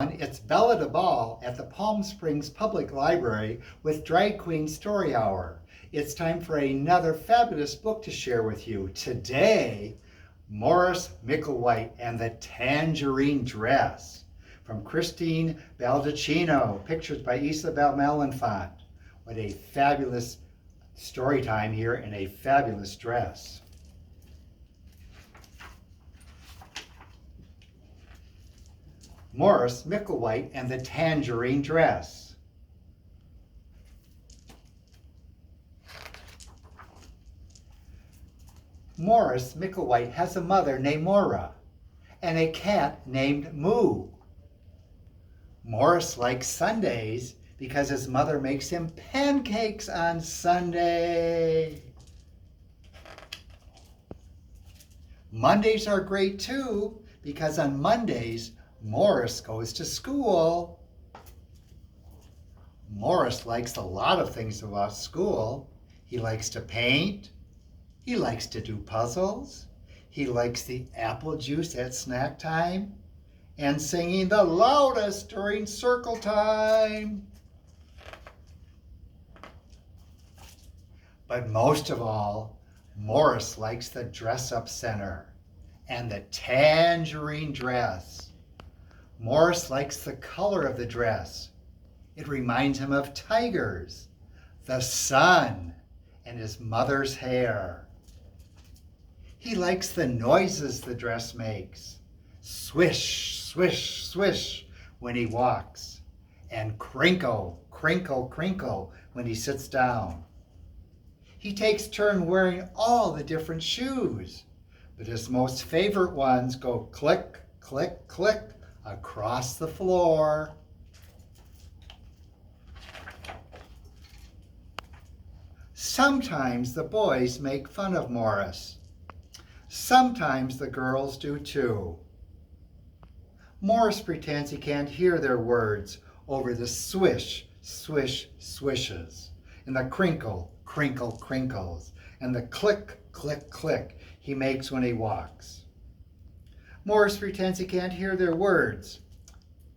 It's Bella the Ball at the Palm Springs Public Library with Drag Queen Story Hour. It's time for another fabulous book to share with you. Today, Morris Micklewhite and the Tangerine Dress from Christine Baldacchino, pictures by Isabelle Malenfant. What a fabulous story time here in a fabulous dress. Morris Micklewhite and the Tangerine Dress. Morris Micklewhite has a mother named Mora and a cat named Moo. Morris likes Sundays because his mother makes him pancakes on Sunday. Mondays are great too because on Mondays Morris goes to school. Morris likes a lot of things about school. He likes to paint. He likes to do puzzles. He likes the apple juice at snack time and singing the loudest during circle time. But most of all, Morris likes the dress-up center and the Tangerine Dress. Morris likes the color of the dress. It reminds him of tigers, the sun, and his mother's hair. He likes the noises the dress makes. Swish, swish, swish when he walks, and crinkle, crinkle, crinkle when he sits down. He takes turn wearing all the different shoes, but his most favorite ones go click, click, click across the floor. Sometimes the boys make fun of Morris. Sometimes the girls do too. Morris pretends he can't hear their words over the swish, swish, swishes, and the crinkle, crinkle, crinkles, and the click, click, click he makes when he walks. Morris pretends he can't hear their words,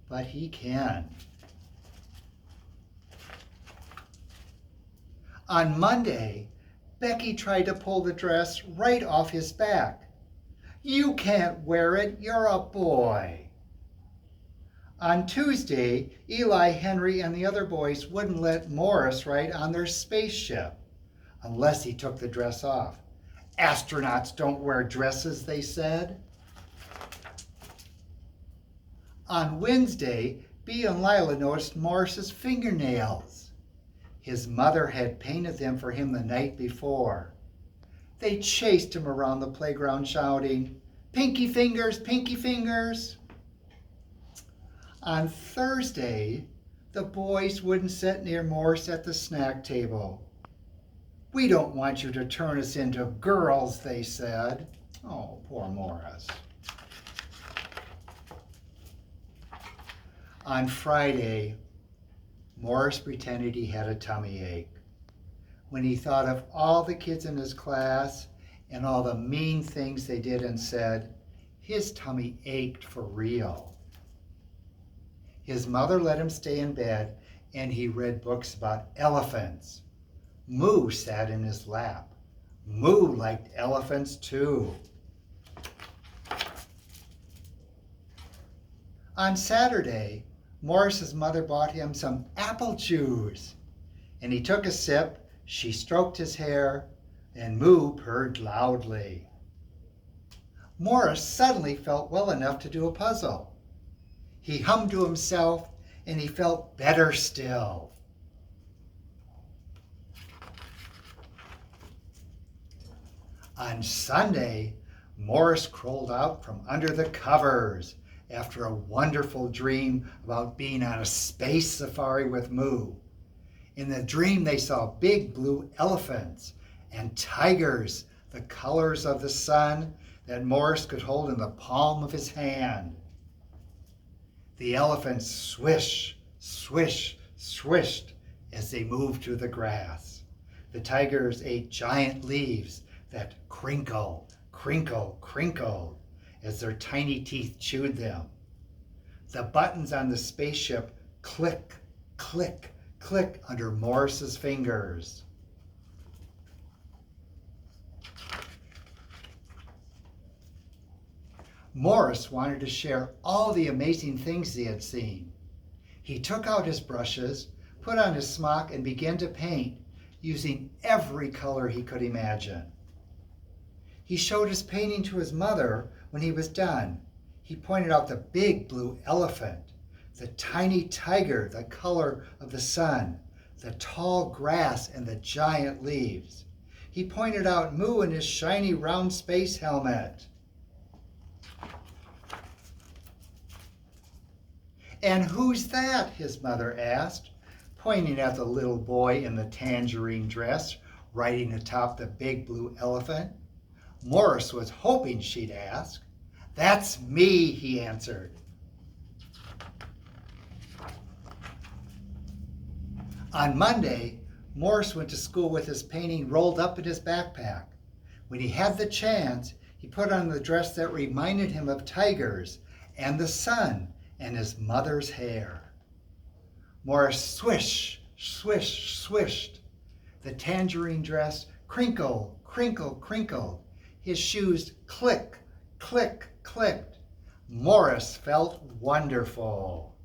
but he can. On Monday, Becky tried to pull the dress right off his back. "You can't wear it, you're a boy." On Tuesday, Eli, Henry, and the other boys wouldn't let Morris ride on their spaceship unless he took the dress off. "Astronauts don't wear dresses," they said. On Wednesday, Bea and Lila noticed Morris's fingernails. His mother had painted them for him the night before. They chased him around the playground shouting, "Pinky fingers, pinky fingers." On Thursday, the boys wouldn't sit near Morris at the snack table. "We don't want you to turn us into girls," they said. Oh, poor Morris. On Friday, Morris pretended he had a tummy ache. When he thought of all the kids in his class and all the mean things they did and said, his tummy ached for real. His mother let him stay in bed and he read books about elephants. Moo sat in his lap. Moo liked elephants too. On Saturday, Morris's mother bought him some apple juice, and he took a sip, she stroked his hair, and Moo purred loudly. Morris suddenly felt well enough to do a puzzle. He hummed to himself, and he felt better still. On Sunday, Morris crawled out from under the covers after a wonderful dream about being on a space safari with Moo. In the dream, they saw big blue elephants and tigers, the colors of the sun that Morris could hold in the palm of his hand. The elephants swish, swish, swished as they moved through the grass. The tigers ate giant leaves that crinkle, crinkle, crinkle as their tiny teeth chewed them. The buttons on the spaceship click, click, click under Morris's fingers. Morris wanted to share all the amazing things he had seen. He took out his brushes, put on his smock, and began to paint, using every color he could imagine. He showed his painting to his mother when he was done. He pointed out the big blue elephant, the tiny tiger, the color of the sun, the tall grass and the giant leaves. He pointed out Moo and his shiny round space helmet. "And who's that?" his mother asked, pointing at the little boy in the tangerine dress riding atop the big blue elephant. Morris was hoping she'd ask. "That's me," he answered. On Monday, Morris went to school with his painting rolled up in his backpack. When he had the chance, he put on the dress that reminded him of tigers and the sun and his mother's hair. Morris swish, swish, swished. The tangerine dress crinkle, crinkle, crinkled. His shoes click, click, clicked. Morris felt wonderful.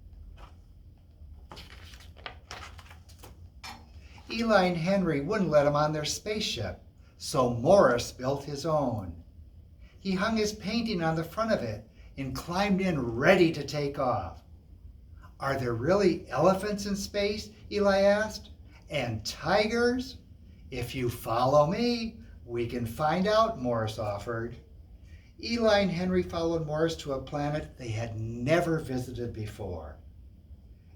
Eli and Henry wouldn't let him on their spaceship, so Morris built his own. He hung his painting on the front of it and climbed in ready to take off. "Are there really elephants in space?" Eli asked. "And tigers?" "If you follow me, we can find out," Morris offered. Eli and Henry followed Morris to a planet they had never visited before.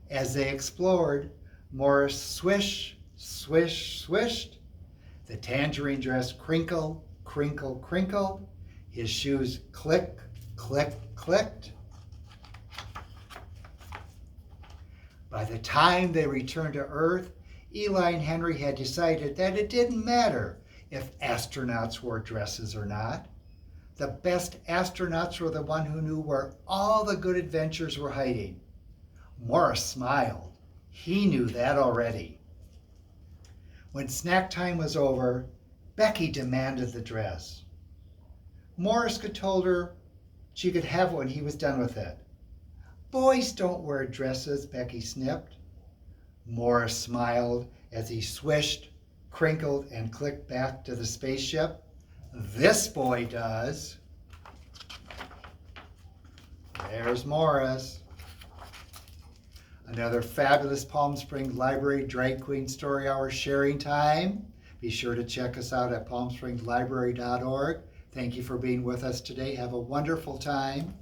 As they explored, Morris swish, swish, swished. The tangerine dress crinkle, crinkle, crinkled. His shoes click, click, clicked. By the time they returned to Earth, Eli and Henry had decided that it didn't matter if astronauts wore dresses or not. The best astronauts were the ones who knew where all the good adventures were hiding. Morris smiled. He knew that already. When snack time was over, Becky demanded the dress. Morris told her she could have it when he was done with it. "Boys don't wear dresses," Becky snipped. Morris smiled as he swished, crinkled, and clicked back to the spaceship. "This boy does." There's Morris. Another fabulous Palm Springs Library Drag Queen Story Hour sharing time. Be sure to check us out at palmspringslibrary.org. Thank you for being with us today. Have a wonderful time.